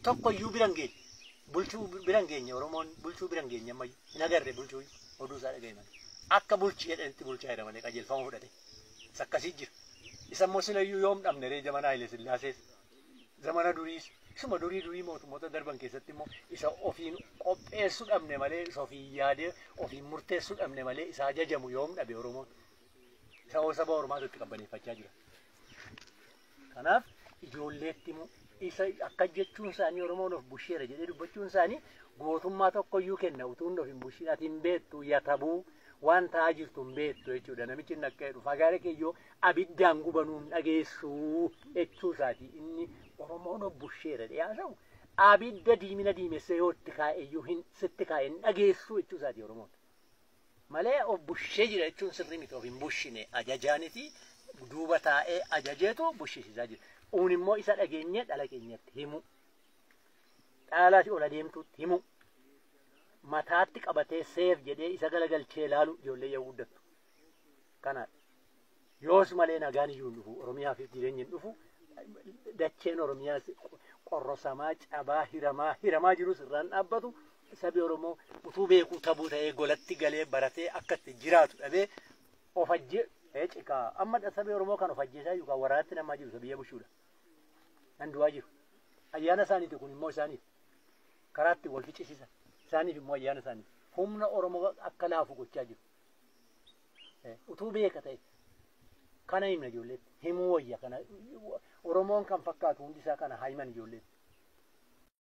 tokkoyyuu biran geenye. Bulchuu biran geenye Oromoon bulchuu biran geenye ammayyuu hin agarre bulchuu oduu isaa dhagaye malee. Akka bulchi jedhanitti bulchaa jira malee qajeelfama fudhate. Isa akkasii jira. Isa immoo silayyuu yoom dhabne ree zamana Haile Sillaasees zamana duriis isuma durii mootummoota darban keessatti immoo isa ofiin qopheessuu dhabne malee isa ofiin yaadee ofiin murteessuu dhabne malee isa ajajamu yoom dhabe Oromoon. Isa saba Oromaatu itti qabbaneeffachaa jira. Kanaaf ijoolleetti immoo isa akka jechuun isaanii Oromoon of busheera jedhee dubbachuun isaanii gootummaa tokkoyyuu kenna utuu hin ofin bushiin ati hin beektu yatabuu waan ta'aa jirtu hin beektu jechuudha. Namichi naqqee dhufa gaara keeyyoo abiddaan gubanuun dhageessuu jechuu isaati inni Oromoon of busheera dhiyaasa'u abidda diimina diimessee yoo itti kaa'eyyuu hin sitti kaa'e hin dhageessuu jechuu isaati Oromoon. Malee of bushee jira jechuun sirrii miti of hin bushine ajajaaniti duuba taa'ee ajajeetu bushisiisaa jira. Uun immoo isa dhageenye dhala keenyatti himu. Dhaalaa ola deemtuutti himu. Mataatti qabatee seef jedhee isa galagalchee ilaalu ijoollee yoo guddattu. Kanaadha. Yoos malee nagaan iyyuu hin dhufu Oromiyaa fi jireenyi hin dhufu. Dacheen Oromiyaa qorrosamaa cabaa hiramaa jirus irraan dhaabbatu. Sabi Oromoo utuu beekuu tabuu ta'ee golatti galee baratee akka itti jiraatu dhabee of ajjee cikaa amma sabi Oromoo kan of ajjeesaa jiru kan waraanatti namaa jiru biyya bushuudha. Nan du'aa jiru. Ayyaana isaaniiti kun immoo isaaniif karaatti wal ficcisiisan. Isaaniif immoo ayyaana isaaniif humna Oromoo akka laafu gochaa jiru. Utuu beeka ta'e kana himna ijoolleetti himuu wayya kana Oromoon kan fakkaatu hundi isaa kana haiman ijoolleetti.